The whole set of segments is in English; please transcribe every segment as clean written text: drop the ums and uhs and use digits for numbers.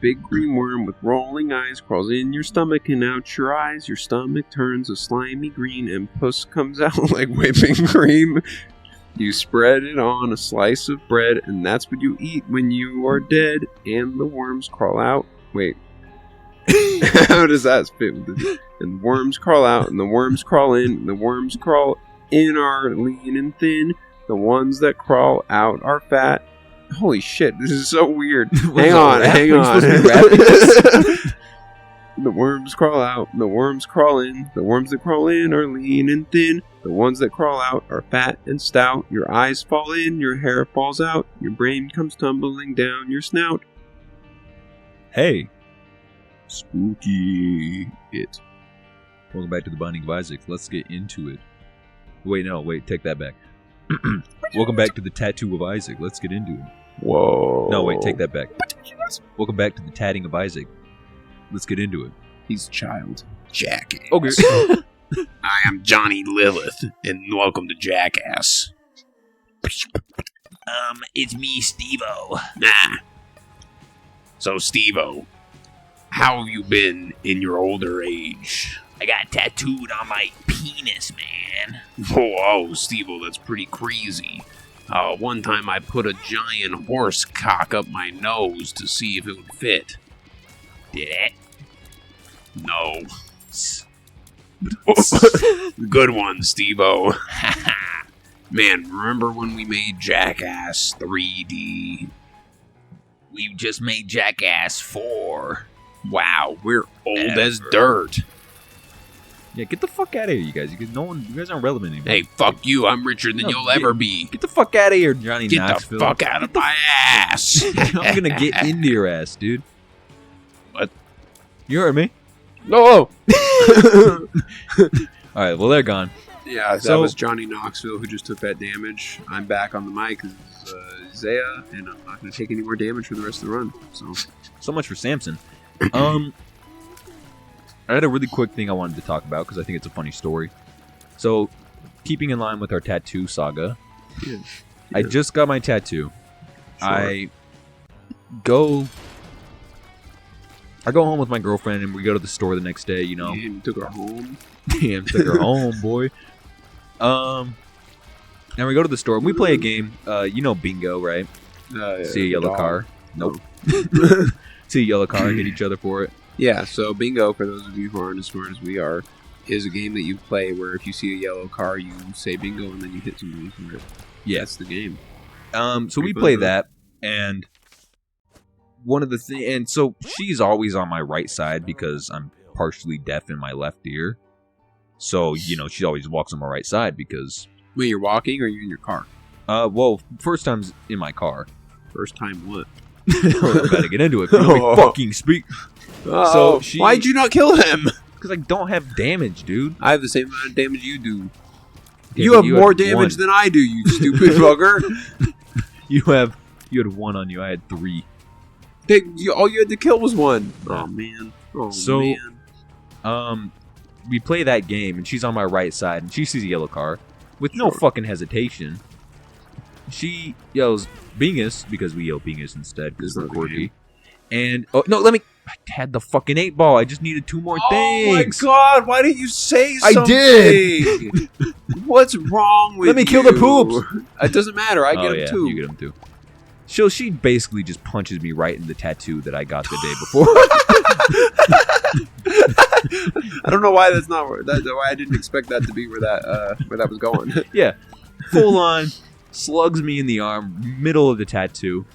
big green worm with rolling eyes crawls in your stomach and out your eyes. Your stomach turns a slimy green and puss comes out like whipping cream. You spread it on a slice of bread, and that's what you eat when you are dead. And the worms crawl out. Wait. How does that fit with this? And the worms crawl out, and the worms crawl in, and the worms crawl in are lean and thin. The ones that crawl out are fat. Holy shit, this is so weird. Hang on. The worms crawl out, the worms crawl in. The worms that crawl in are lean and thin. The ones that crawl out are fat and stout. Your eyes fall in, your hair falls out. Your brain comes tumbling down your snout. Hey. Spooky. It. Welcome back to the Binding of Isaac. Let's get into it. Wait, take that back. Welcome back to the Tattoo of Isaac. Let's get into it. Whoa. No, wait, take that back. Welcome back to the Tatting of Isaac. Let's get into it. He's a child. Jackass. Okay. I am Johnny Lilith, and welcome to Jackass. It's me, Steve-O. Nah. So, Steve-O, how have you been in your older age? I got tattooed on my penis, man. Whoa, Steve-O, that's pretty crazy. One time I put a giant horse cock up my nose to see if it would fit. Did it? No. Good one, Steve-O. Man, remember when we made Jackass 3D? We just made Jackass 4. Wow, we're old as dirt. Yeah, get the fuck out of here, you guys. You guys aren't relevant anymore. Hey, fuck you. I'm richer than you'll ever be. Get the fuck out of here, Johnny Knoxville. Get the fuck out of my ass. I'm gonna get into your ass, dude. What? You heard me. No. Alright, well, they're gone. Yeah, that was Johnny Knoxville who just took that damage. I'm back on the mic as Zaya, and I'm not going to take any more damage for the rest of the run. So much for Samson. I had a really quick thing I wanted to talk about because I think it's a funny story. So, keeping in line with our tattoo saga, I just got my tattoo. Sure. I go home with my girlfriend and we go to the store the next day, you know. Damn, took her home. Damn, took her home, boy. And we go to the store and we play a game. You know bingo, right? See a yellow car. Nope. See a yellow car and hit each other for it. Yeah, so bingo, for those of you who aren't as smart as we are, is a game that you play where if you see a yellow car, you say bingo and then you hit somebody for it. Yeah, that's the game. So we play that, and one of the things, and so she's always on my right side because I'm partially deaf in my left ear. So, you know, she always walks on my right side because... Wait, you're walking or you're in your car? Well, first time's in my car. First time what? We're about to get into it. Let me fucking speak. So why'd you not kill him? Because I don't have damage, dude. I have the same amount of damage you do. Yeah, you have more damage than I do, you stupid fucker. You had 1 on you. I had 3. All you had to kill was 1. Oh man. We play that game, and she's on my right side, and she sees a yellow car with no fucking hesitation. She yells Bingus because we yell Bingus instead because we're quirky. And I had the fucking 8 ball. I just needed 2 more things. Oh my god! Why didn't you say something? I did. What's wrong with you? Let me kill the poops. It doesn't matter. I get them too. You get them too. So she basically just punches me right in the tattoo that I got the day before. I don't know why that's not why I didn't expect that to be where that was going. Yeah, full on slugs me in the arm, middle of the tattoo.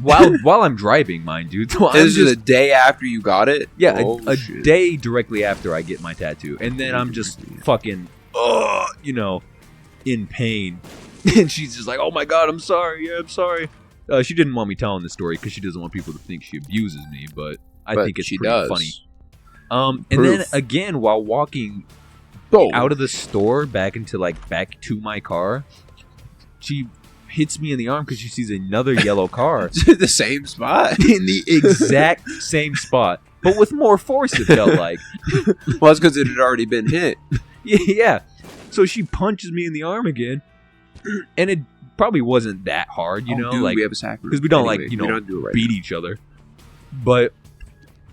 While I'm driving, mind you. So this is a day after you got it? Yeah, a day directly after I get my tattoo. And then I'm just fucking, in pain. And she's just like, oh my god, I'm sorry. Yeah, I'm sorry. She didn't want me telling the story because she doesn't want people to think she abuses me, but I think it's pretty funny. And then again, while walking out of the store back to my car, she hits me in the arm because she sees another yellow car. The same spot? In the exact same spot, but with more force, it felt like. Well, that's because it had already been hit. Yeah. So she punches me in the arm again, and it probably wasn't that hard, you know? Dude, like, we have a sack because we don't don't do it right beat now. each other. But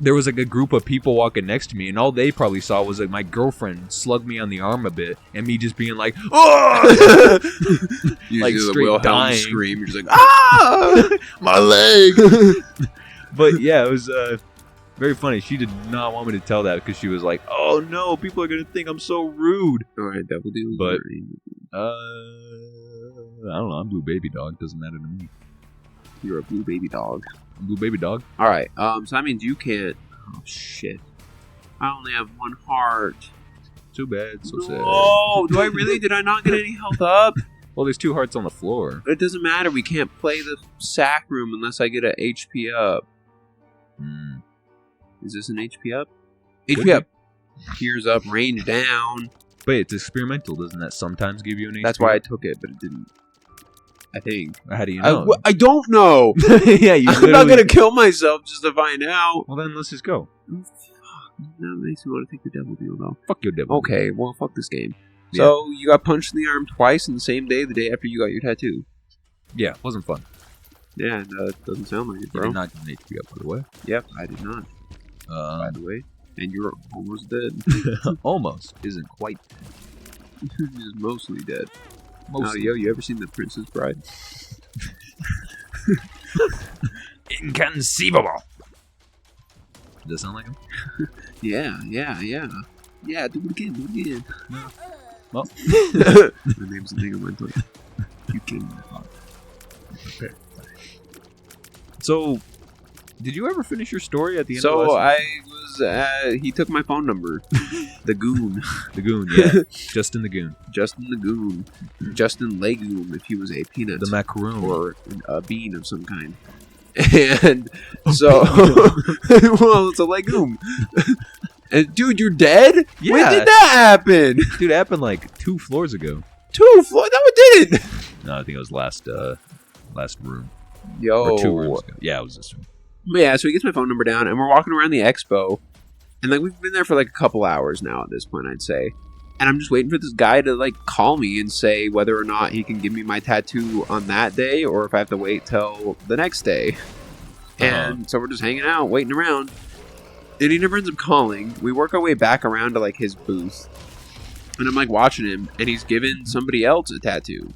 there was like a group of people walking next to me, and all they probably saw was like my girlfriend slug me on the arm a bit, and me just being like, "Oh!" You like do the straight Wilhelm dying. scream. You're just like, "Ah, my leg!" But yeah, it was very funny. She did not want me to tell that because she was like, "Oh no, people are gonna think I'm so rude." All right, double deal. But I don't know. I'm blue baby dog. Doesn't matter to me. You're a blue baby dog. I'm blue baby dog. All right. So that means you can't. Oh shit! I only have one heart. Too bad. So sad. Oh, do I really? Did I not get any health up? Well, there's 2 hearts on the floor. It doesn't matter. We can't play the sack room unless I get a HP up. Is this an HP up? HP up. Tears up, range down. But it's experimental. Doesn't that sometimes give you an HP? That's why I took it, but it didn't. I think. How do you know? I don't know. Yeah, you I'm not gonna kill myself just to find out. Well, then let's just go. Oh, fuck. That makes me want to take the devil deal, though. Fuck your devil. Okay, well, fuck this game. Yeah. So, you got punched in the arm twice in the same day, the day after you got your tattoo. Yeah, wasn't fun. Yeah, no, it doesn't sound like it, You bro. did not get an HP up, by the way. Yep, I did not, by the way. And you're almost dead. Almost. Isn't quite. He's mostly dead. Mostly. Yo, you ever seen The Princess Bride? Inconceivable. Does that sound like him? Yeah. Yeah, do it again. No. Well. The name's the thing on my tongue. You can. Okay. So, did you ever finish your story at the end of So the I was. He took my phone number. The goon. The goon, yeah. Justin the goon. Justin the goon. Justin Legume, if he was a peanut. The macaroon. Or a bean of some kind. And so, well, it's a legume. And dude, you're dead? Yeah. When did that happen? Dude, it happened like 2 floors ago. 2 floors? No, it didn't. No, I think it was last room. Yo. Or 2 rooms ago. Yeah, it was this room. Yeah, so he gets my phone number down, and we're walking around the expo. And like we've been there for like a couple hours now at this point, I'd say. And I'm just waiting for this guy to like call me and say whether or not he can give me my tattoo on that day or if I have to wait till the next day. And so we're just hanging out, waiting around. And he never ends up calling. We work our way back around to like his booth. And I'm like watching him, and he's giving somebody else a tattoo.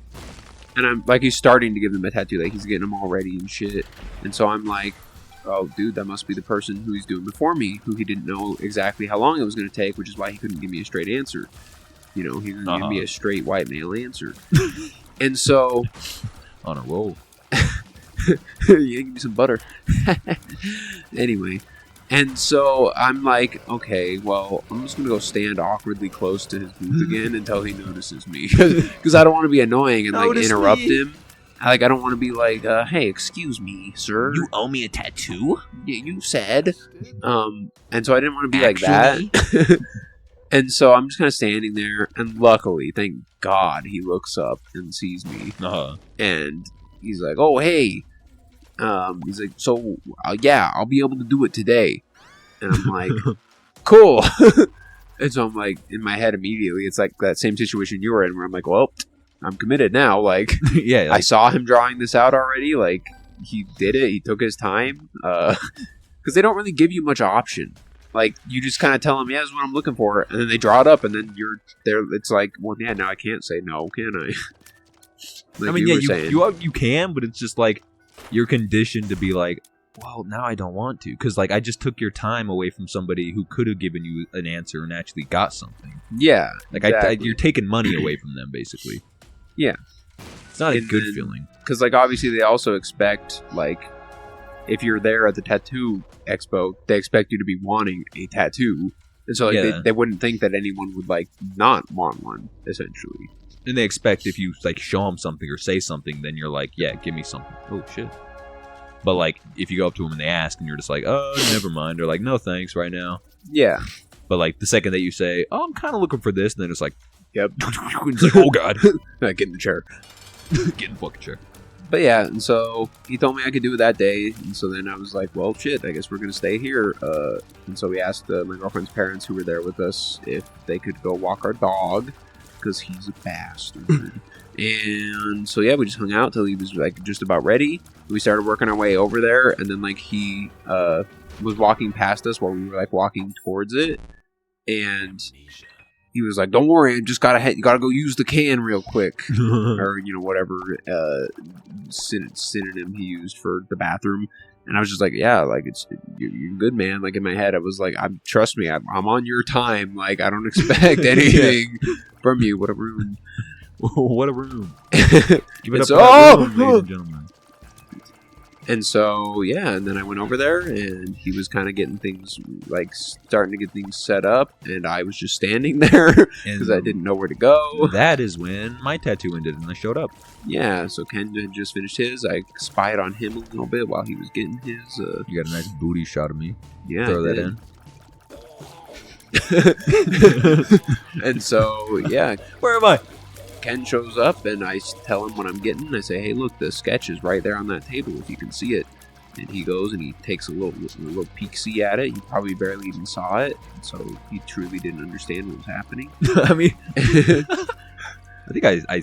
And I'm like, he's starting to give them a tattoo, like he's getting them all ready and shit. And so I'm like, oh, dude, that must be the person who he's doing before me, who he didn't know exactly how long it was going to take, which is why he couldn't give me a straight answer. You know, he didn't give me a straight white male answer. And so... On a roll. Yeah, give me some butter. Anyway. And so I'm like, okay, well, I'm just going to go stand awkwardly close to his booth again until he notices me. Because I don't want to be annoying and like interrupt him. Like, I don't want to be like, hey, excuse me, sir. You owe me a tattoo? Yeah, you said. And so I didn't want to be like that. And so I'm just kind of standing there, and luckily, thank God, he looks up and sees me. And he's like, oh, hey. He's like, so, yeah, I'll be able to do it today. And I'm like, cool. And so I'm like, in my head immediately, it's like that same situation you were in, where I'm like, well, I'm committed now. Like, yeah, I saw him drawing this out already. Like, he did it. He took his time. Because they don't really give you much option. Like, you just kind of tell them, yeah, this is what I'm looking for. And then they draw it up, and then you're there. It's like, well, yeah, now I can't say no, can I? Like I mean, you yeah, you can, but it's just like, you're conditioned to be like, well, now I don't want to. Because, like, I just took your time away from somebody who could have given you an answer and actually got something. Yeah. Like, exactly. you're taking money away from them, basically. Yeah. It's not a good feeling. Because, like, obviously they also expect, like, if you're there at the tattoo expo, they expect you to be wanting a tattoo. And so, like, they wouldn't think that anyone would, like, not want one, essentially. And they expect if you, like, show them something or say something, then you're like, yeah, give me something. Oh, shit. But, like, if you go up to them and they ask and you're just like, oh, never mind. Or, like, no thanks right now. Yeah. But, like, the second that you say, oh, I'm kind of looking for this, and then it's like, yep. It's like, oh, God. Get in the chair. Get in the fucking chair. But yeah, and so he told me I could do it that day, and so then I was like, well, shit, I guess we're going to stay here. And so we asked my girlfriend's parents who were there with us if they could go walk our dog, because he's a bastard. And so yeah, we just hung out till he was like just about ready. We started working our way over there, and then like he was walking past us while we were like walking towards it, and he was like, "Don't worry, I just you gotta go use the can real quick," or whatever synonym he used for the bathroom. And I was just like, "Yeah, like you're good, man." Like in my head, I was like, "Trust me, I'm on your time. Like I don't expect anything from you." What a room! What a room! Give it up, for that room, ladies and gentlemen. And so, yeah, and then I went over there, and he was kind of getting things, like, starting to get things set up, and I was just standing there, because I didn't know where to go. That is when my tattoo ended, and I showed up. Yeah, so Ken had just finished his. I spied on him a little bit while he was getting his. You got a nice booty shot of me. Yeah, throw that in. And so, yeah. Where am I? Ken shows up, and I tell him what I'm getting. I say, "Hey, look, the sketch is right there on that table if you can see it." And he goes and he takes a little peek-see at it. He probably barely even saw it, so he truly didn't understand what was happening. I mean, I think I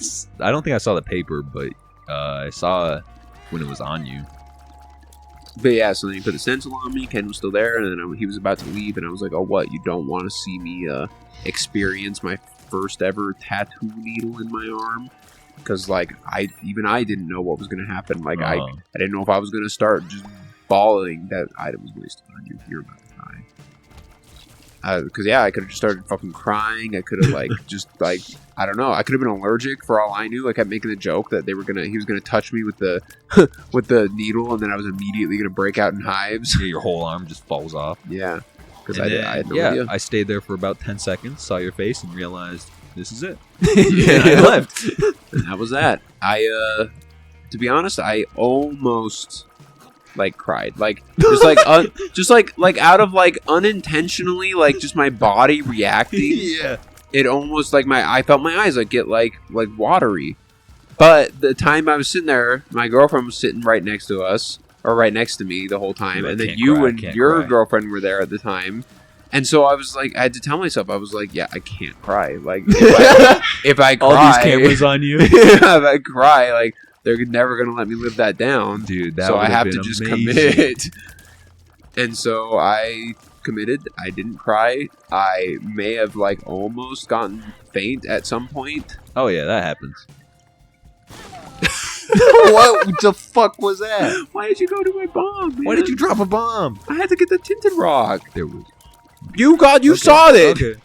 don't think I saw the paper, but I saw when it was on you. But yeah, so then he put the stencil on me. Ken was still there, and then he was about to leave, and I was like, "Oh, what? You don't want to see me experience my first ever tattoo needle in my arm?" Because like I didn't know what was going to happen. Like I didn't know if I was going to start just bawling. That item was wasted on you. You're about to die. Because yeah, I could have just started fucking crying. I could have like just like I don't know. I could have been allergic for all I knew. I kept making the joke that he was gonna touch me with the with the needle, and then I was immediately gonna break out in hives. Yeah, your whole arm just falls off. Yeah. Because I had no idea. I stayed there for about 10 seconds, saw your face, and realized this is it. And I left. And that was that. To be honest, I almost like cried, like just like out of like unintentionally, like just my body reacting. Yeah. It almost like I felt my eyes like get like watery. But the time I was sitting there, my girlfriend was sitting right next to us. Or right next to me the whole time, and then you and your girlfriend were there at the time, and so I was like, I had to tell myself, I was like, yeah, I can't cry. Like if I cry, all these cameras on you. If I cry, like they're never gonna let me live that down, dude. That so I have to amazing. just commit. And so I committed. I didn't cry. I may have like almost gotten faint at some point. Oh yeah, that happens. What the fuck was that? Why did you go to my bomb, man? Why did you drop a bomb? I had to get the tinted rock. There was. You saw it. Okay.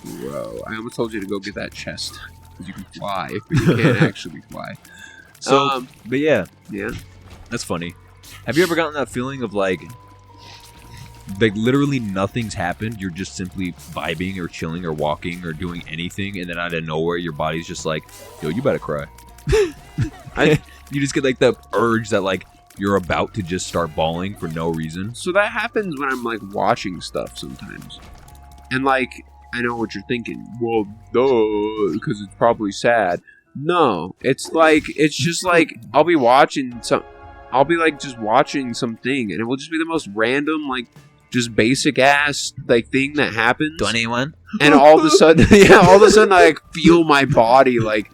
Bro, I almost told you to go get that chest. Because you can fly, but you can't actually fly. So, but yeah. Yeah. That's funny. Have you ever gotten that feeling of like literally nothing's happened, you're just simply vibing or chilling or walking or doing anything, and then out of nowhere your body's just like, yo, you better cry. You just get like the urge that like you're about to just start bawling for no reason. So that happens when I'm like watching stuff sometimes, and like I know what you're thinking. Well, duh, because it's probably sad. No, it's just like I'll be watching just watching something, and it will just be the most random like just basic ass like thing that happens. 21, and all of a sudden, I like feel my body like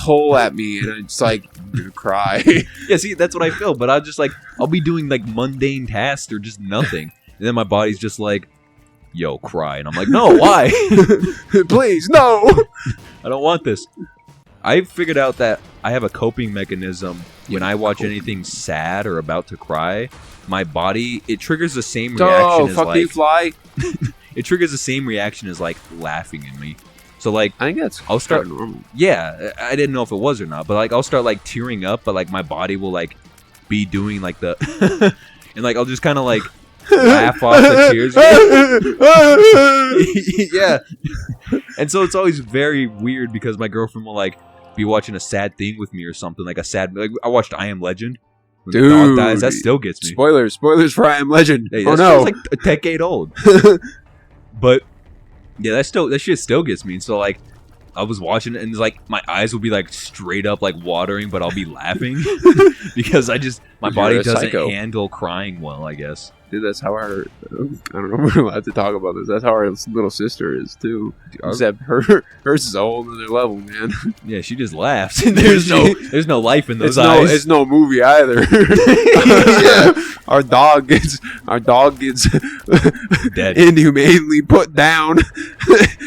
pull at me, and it's like I'm gonna cry. Yeah, see, that's what I feel. But I'll be doing like mundane tasks or just nothing, and then my body's just like, "Yo, cry," and I'm like, "No, why? Please, no! I don't want this." I figured out that I have a coping mechanism when I watch anything sad or about to cry. My body, it triggers the same reaction as fuck you, fly. It triggers the same reaction as like laughing in me. So like I think that's I'll start normal. Yeah, I didn't know if it was or not, but like I'll start like tearing up, but like my body will like be doing like the and like I'll just kind of like laugh off the tears. Yeah. And so it's always very weird because my girlfriend will like be watching a sad thing with me or something, like I watched I Am Legend. When dude, the dog dies, that still gets me. Spoilers for I Am Legend. Hey, oh no, like a decade old. But yeah, that shit still gets me. And so like I was watching it, and it's like my eyes will be like straight up like watering, but I'll be laughing because My body doesn't handle crying well, I guess. Dude, that's how our... I don't know if we're allowed to talk about this. That's how our little sister is, too. Except hers is a whole other level, man. Yeah, she just laughs. There's no life in those eyes. It's no movie either. Yeah. Our dog gets dead, inhumanely put down,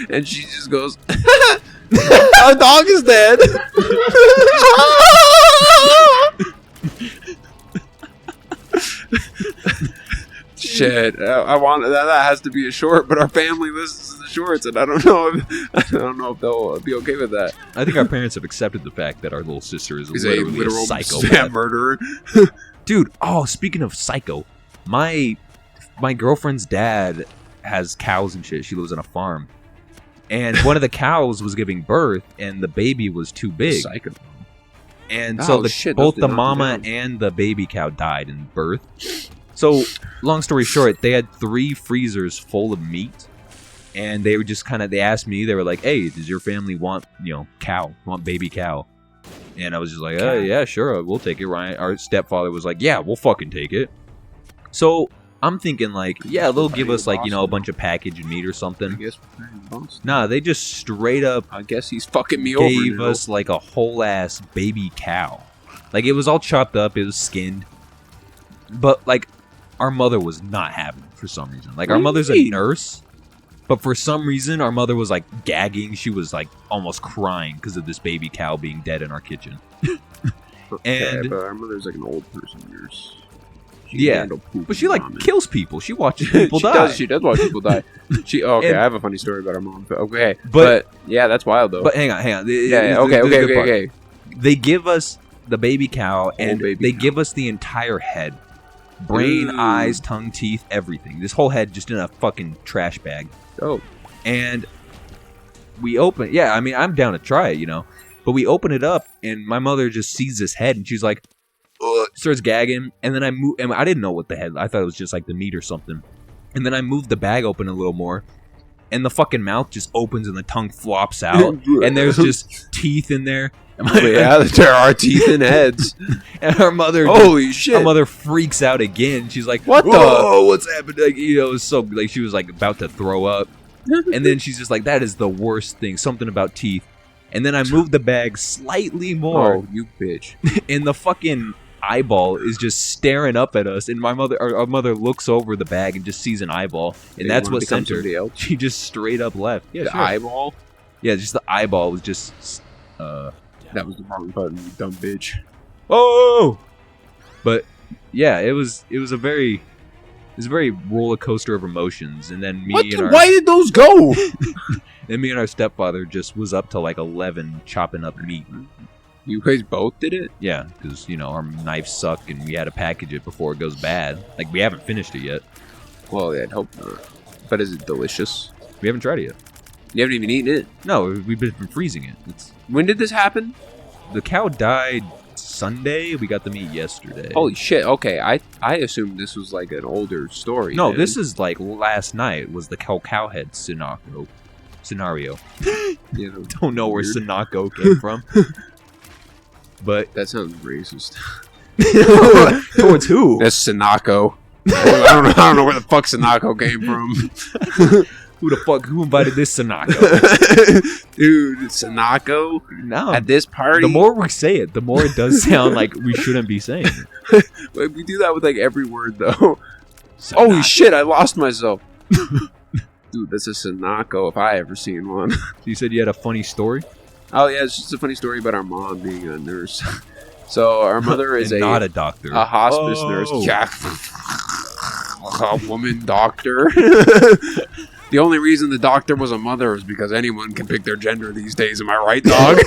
and she just goes, "Our dog is dead." Shit, I want that has to be a short, but our family listens to the shorts, and I don't know if they'll be okay with that. I think our parents have accepted the fact that our little sister is literally a literal psychopath murderer. Dude, speaking of psycho, my girlfriend's dad has cows and shit. She lives on a farm, and one of the cows was giving birth, and the baby was too big. Psycho. And so both the mama and the baby cow died in birth. So, long story short, they had 3 freezers full of meat, and they were just they asked me, they were like, "Hey, does your family want, baby cow?" And I was just like, yeah, sure, we'll take it. Ryan, our stepfather was like, "Yeah, we'll fucking take it." So, I'm thinking they'll give us a bunch of packaged meat or something. I guess Nah, they just straight up I guess he's fucking me over. Gave us a whole ass baby cow. It was all chopped up, it was skinned. But our mother was not having it for some reason. Our mother's a nurse, but for some reason our mother was gagging. She was almost crying because of this baby cow being dead in our kitchen. And but our mother's an old person nurse. But she kills people. She watches people die. She does watch people die. I have a funny story about her mom. Okay, but yeah, that's wild though. But hang on. Okay. They give us the baby cow, and they give us the entire head. Brain, eyes, tongue, teeth, everything. This whole head just in a fucking trash bag. Oh. And we open... Yeah, I mean, I'm down to try it, But we open it up, and my mother just sees this head, and she's like... starts gagging, and then I move... And I didn't know what the head... I thought it was just the meat or something. And then I moved the bag open a little more, and the fucking mouth just opens, and the tongue flops out, and there's just teeth in there. Yeah, there are teeth and heads. And our mother, holy shit, our mother freaks out again. She's like, "What what's happening?" It was so she was about to throw up, and then she's just like, "That is the worst thing. Something about teeth." And then I moved the bag slightly more. Oh, you bitch! And the fucking eyeball is just staring up at us. And our mother looks over the bag and just sees an eyeball, and that's what sent her. She just straight up left. Yeah, the eyeball. Yeah, just the eyeball was just. That was the wrong button, you dumb bitch. Oh! But yeah, it was a very roller coaster of emotions, and then why did those go? Then me and our stepfather just was up till 11 chopping up meat. You guys both did it? Yeah, because our knives suck, and we had to package it before it goes bad. We haven't finished it yet. Well, yeah, I'd hope not. But is it delicious? We haven't tried it yet. You haven't even eaten it? No, we've been freezing it. When did this happen? The cow died Sunday. We got the meat yesterday. Holy shit! Okay, I assumed this was an older story. No, this is last night was the cow head scenario. Don't know where Sinako came from. But that sounds racist. Towards who? That's Sinako. I don't know where the fuck Sinako came from. Who invited this Sinako? Dude, Sinako? No. At this party? The more we say it, the more it does sound like we shouldn't be saying it. We do that with every word, though. Sinako. Holy shit, I lost myself. Dude, that's a Sinako if I ever seen one. You said you had a funny story? Oh, yeah, it's just a funny story about our mom being a nurse. So, our mother is not a doctor. A hospice nurse. Yeah. A woman doctor. The only reason the doctor was a mother is because anyone can pick their gender these days. Am I right, dog?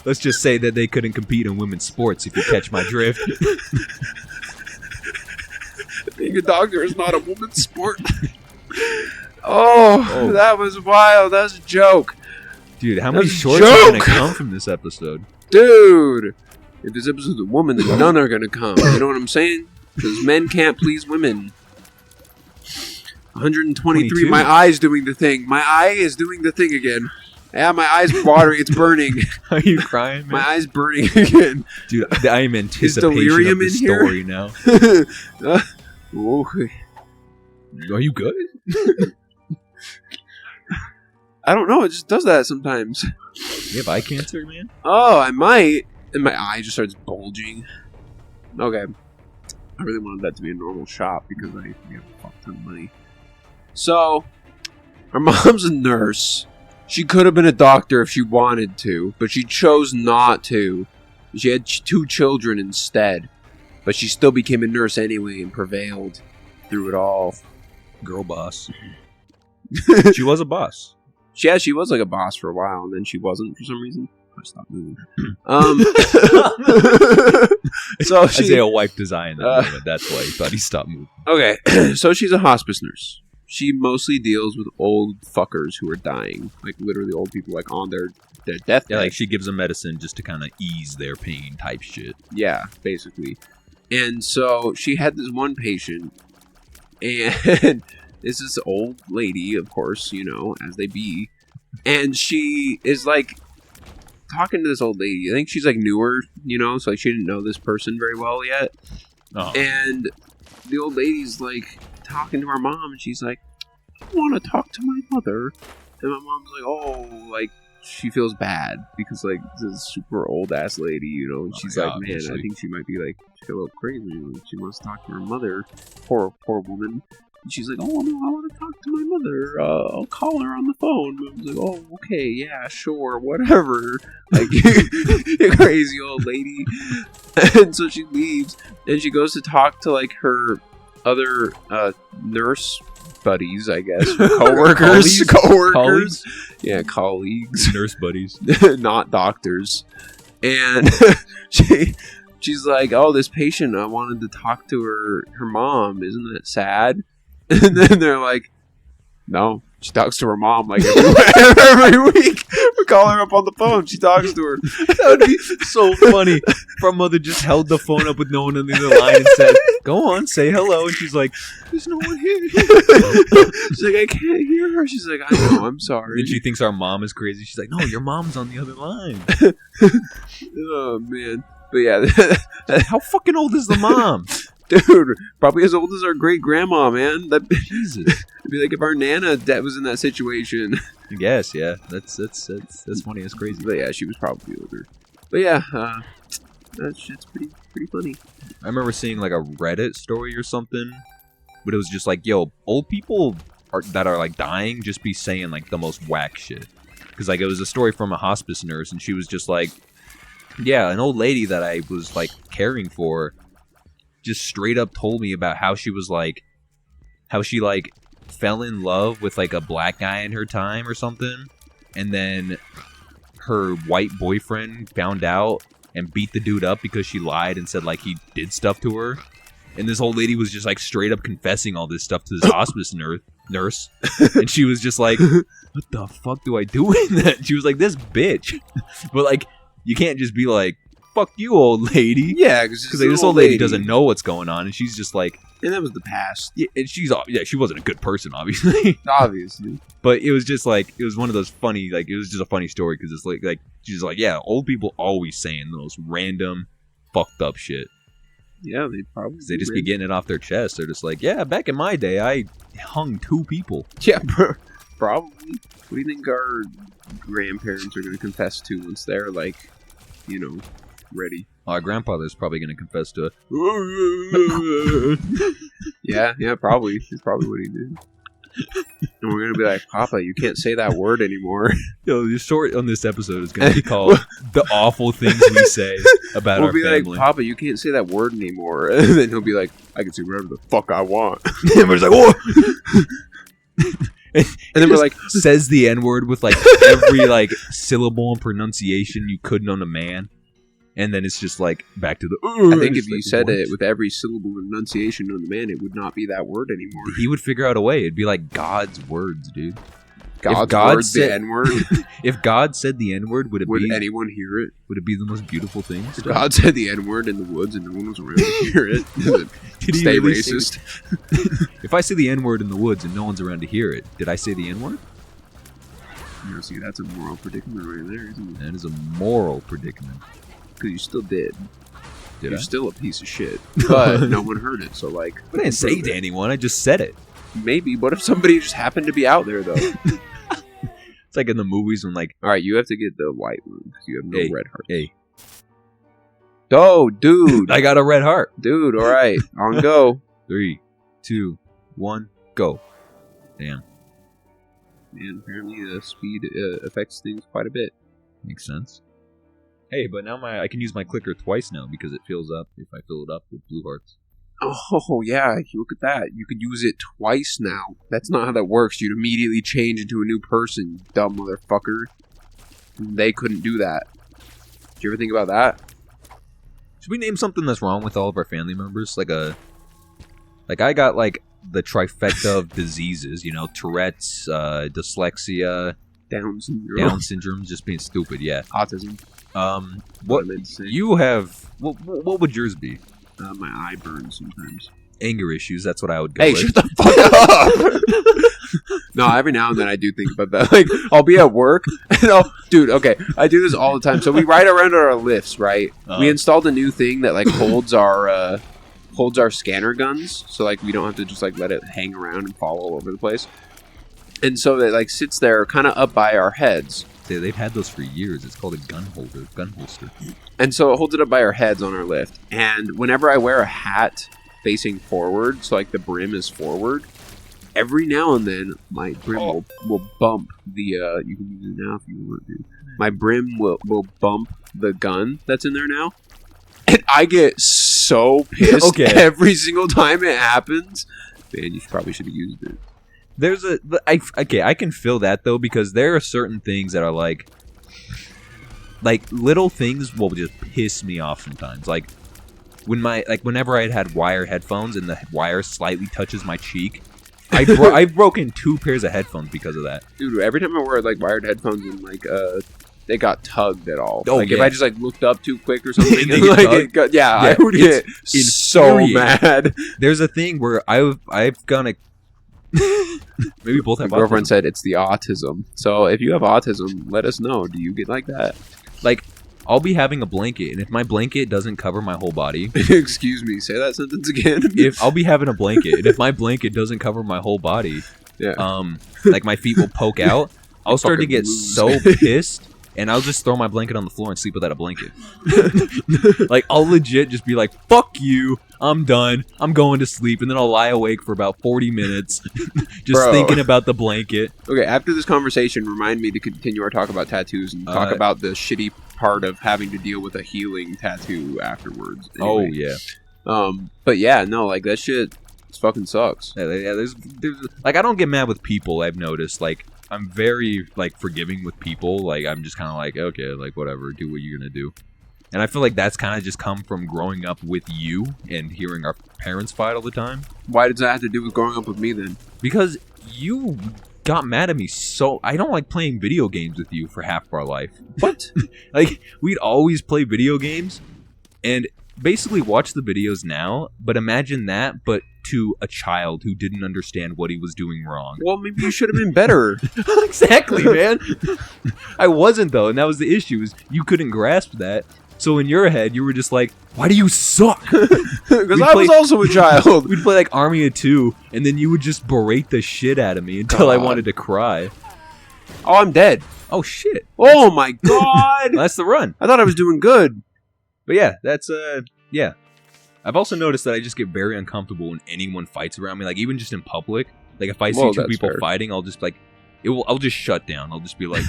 Let's just say that they couldn't compete in women's sports, if you catch my drift. Being a doctor is not a woman's sport. Oh, that was wild. That was a joke. Dude, how many shorts are going to come from this episode? Dude, if this episode's a woman, then none are going to come. You know what I'm saying? Because men can't please women. 123, 22. My eye's doing the thing. My eye is doing the thing again. Yeah, my eyes watering. It's burning. Are you crying, man? My eyes burning again. Dude, I am anticipating delirium of the in here? story now. Are you good? I don't know. It just does that sometimes. You have eye cancer, man? Oh, I might. And my eye just starts bulging. Okay. I really wanted that to be a normal shot because I have a fuck ton of money. So, our mom's a nurse. She could have been a doctor if she wanted to, but she chose not to. She had 2 children instead. But she still became a nurse anyway and prevailed through it all. Girl boss. She was a boss. Yeah, she was like a boss for a while, and then she wasn't for some reason. I stopped moving. So she, Isaiah wiped his eye in that moment. That's why he thought he stopped moving. Okay, so she's a hospice nurse. She mostly deals with old fuckers who are dying, like literally old people, like on their deathbed. Yeah, like she gives them medicine just to kind of ease their pain, type shit. Yeah, basically. And so she had this one patient, and this is old lady, of course, you know, as they be, and she is like talking to this old lady. I think she's like newer, you know, so like she didn't know this person very well yet. Oh. And the old lady's like talking to her mom, and she's like, I want to talk to my mother. And my mom's like, oh, like she feels bad because like this super old ass lady, you know, and she's like, man, I think she might be like a little crazy. She wants to talk to her mother. Poor woman. And she's like, oh no, I want to talk to my mother. I'll call her on the phone. And I was like, oh, okay, yeah, sure, whatever. Like, you crazy old lady. And so she leaves, and she goes to talk to like her other nurse buddies, I guess, coworkers, colleagues? Yeah, colleagues, nurse buddies, not doctors. And she's like, oh, this patient, I wanted to talk to her mom. Isn't that sad? And then they're like, no, she talks to her mom like every week. We call her up on the phone. She talks to her. That would be so funny. If our mother just held the phone up with no one on the other line and said, go on, say hello. And she's like, there's no one here. She's like, I can't hear her. She's like, I know, I'm sorry. And she thinks our mom is crazy. She's like, no, your mom's on the other line. Oh, man. But yeah. How fucking old is the mom? Dude, probably as old as our great grandma, man. Jesus, it'd be like if our nana was in that situation. I guess, yeah. That's funny. That's crazy. But yeah, she was probably older. But yeah, that shit's pretty funny. I remember seeing like a Reddit story or something, but it was just like, yo, old people that are like dying just be saying like the most whack shit. Because like it was a story from a hospice nurse, and she was just like, yeah, an old lady that I was like caring for just straight up told me about how she was like, how she like fell in love with like a black guy in her time or something, and then her white boyfriend found out and beat the dude up because she lied and said like he did stuff to her. And this old lady was just like straight up confessing all this stuff to this hospice nurse, and she was just like, what the fuck do I do in that? She was like, this bitch. But like, you can't just be like, fuck you, old lady. Yeah, because like, this old lady doesn't know what's going on, and she's just like, and that was the past. Yeah, and she wasn't a good person, obviously. Obviously. But it was just like, it was one of those funny, like, it was just a funny story because it's like she's like, yeah, old people always saying the most random, fucked up shit. Yeah, they probably. They just be getting it off their chest. They're just like, yeah, back in my day, I hung 2 people. Yeah, probably. What do you think our grandparents are going to confess to once they're like, you know, ready? Our grandfather's probably going to confess to it. Yeah, probably. That's probably what he did. And we're going to be like, Papa, you can't say that word anymore. Yo, the short on this episode is going to be called The Awful Things We Say About Our Family. We'll be like, Papa, you can't say that word anymore. And then he'll be like, I can say whatever the fuck I want. And we're like, whoa! And then we're like, says the N-word with like every like syllable and pronunciation you could known a man. And then it's just like back to the. I think if you said it with every syllable and enunciation on the man, it would not be that word anymore. He would figure out a way. It'd be like God's words, dude. God's word, the N-word. If God said the N-word, would anyone hear it? Would it be the most beautiful thing? If God said the N-word in the woods and no one was around to hear it, did he stay really racist? If I say the N-word in the woods and no one's around to hear it, did I say the N-word? You know, see, that's a moral predicament right there, isn't it? That is a moral predicament. Because you still did. Did You're I? still a piece of shit. But no one heard it, so like... I didn't say to anyone, I just said it. Maybe. What if somebody just happened to be out there, though? It's like in the movies when like... Alright, you have to get the white one, because you have no red heart. Hey. Oh, dude! I got a red heart. Dude, alright. On go. 3, 2, 1, go. Damn. Man, apparently the speed affects things quite a bit. Makes sense. Hey, but now I can use my clicker twice now because it fills up if I fill it up with blue hearts. Oh, yeah, look at that. You could use it twice now. That's not how that works. You'd immediately change into a new person, you dumb motherfucker. They couldn't do that. Did you ever think about that? Should we name something that's wrong with all of our family members? Like I got like the trifecta of diseases, you know, Tourette's, dyslexia, Down syndrome, just being stupid, yeah. autism. What you have? What would yours be? My eye burns sometimes. Anger issues. That's what I would go Hey, with. shut the fuck up! No, every now and then I do think about that. Like, I'll be at work, and dude, okay, I do this all the time. So we ride around on our lifts, right? We installed a new thing that like holds our scanner guns, so like we don't have to just like let it hang around and fall all over the place. And so it like sits there, kind of up by our heads. They've had those for years. It's called a gun holster. And so it holds it up by our heads on our lift. And whenever I wear a hat facing forward, so like the brim is forward, every now and then my brim will bump the, you can use it now if you want to. My brim will bump the gun that's in there now. And I get so pissed every single time it happens. Man, you probably should have used it. I can feel that though, because there are certain things that are like little things will just piss me off sometimes. Like whenever I had wired headphones and the wire slightly touches my cheek, I've broken 2 pairs of headphones because of that. Dude, every time I wear like wired headphones and like they got tugged at all. If I just like looked up too quick or something, I would get so mad. There's a thing where I've gone a maybe both have My girlfriend said it's the autism. So if you have autism, let us know. Do you get like that? Like, I'll be having a blanket, and if my blanket doesn't cover my whole body... Excuse me, say that sentence again. If I'll be having a blanket, and if my blanket doesn't cover my whole body, like my feet will poke out, I'll start to get so pissed, and I'll just throw my blanket on the floor and sleep without a blanket. Like, I'll legit just be like, fuck you, I'm done, I'm going to sleep, and then I'll lie awake for about 40 minutes just thinking about the blanket. Okay, after this conversation, remind me to continue our talk about tattoos and talk about the shitty part of having to deal with a healing tattoo afterwards. Anyway. Oh, yeah. But yeah, no, like, that shit fucking sucks. Yeah, there's like, I don't get mad with people, I've noticed. Like, I'm very, like, forgiving with people. Like, I'm just kind of like, okay, like, whatever, do what you're gonna do. And I feel like that's kind of just come from growing up with you and hearing our parents fight all the time. Why does that have to do with growing up with me, then? Because you got mad at me so... I don't like playing video games with you for half of our life. What? Like, we'd always play video games and basically watch the videos now, but imagine that, but to a child who didn't understand what he was doing wrong. Well, maybe you should have been better. Exactly, man. I wasn't, though, and that was the issue, is you couldn't grasp that. So in your head, you were just like, why do you suck? Because I was also a child. We'd play like Army of Two, and then you would just berate the shit out of me until I wanted to cry. Oh, I'm dead. Oh, shit. Oh, my God. That's the run. I thought I was doing good. But yeah, that's, yeah. I've also noticed that I just get very uncomfortable when anyone fights around me, like even just in public. Like if I see 2 people fighting, I'll just like, I'll just shut down. I'll just be like,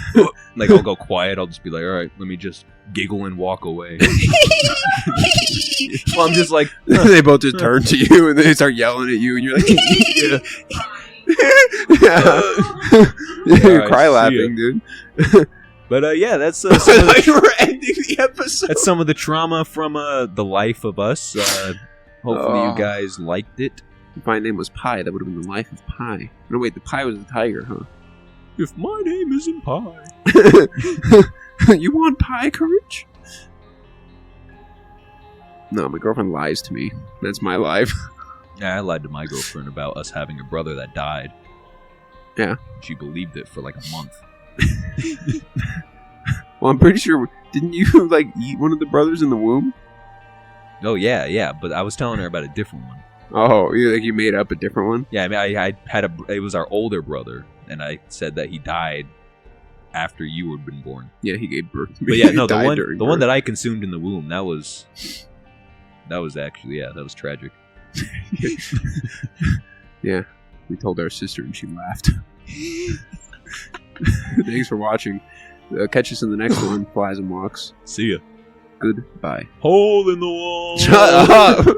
like I'll go quiet. I'll just be like, all right, let me just giggle and walk away. Well, I'm just like, they both just turn to you and they start yelling at you, and you're like, you cry laughing, dude. But yeah, that's some of we're ending the episode. That's some of the trauma from the life of us. Hopefully, you guys liked it. If my name was Pie, that would have been the life of Pie. No, wait, the Pie was the tiger, huh? If my name isn't Pie. You want pie, courage? No, my girlfriend lies to me. That's my life. Yeah, I lied to my girlfriend about us having a brother that died. Yeah. She believed it for like a month. Well, I'm pretty sure. Didn't you like eat one of the brothers in the womb? Oh yeah. But I was telling her about a different one. Oh, you made up a different one? Yeah, I mean, I had it was our older brother, and I said that he died after you had been born. Yeah, he gave birth to me. But yeah, no, the birth. one that I consumed in the womb, that was actually, that was tragic. Yeah, we told our sister and she laughed. Thanks for watching. Catch us in the next one. Flies and Walks. See ya. Goodbye. Hole in the wall. Shut up.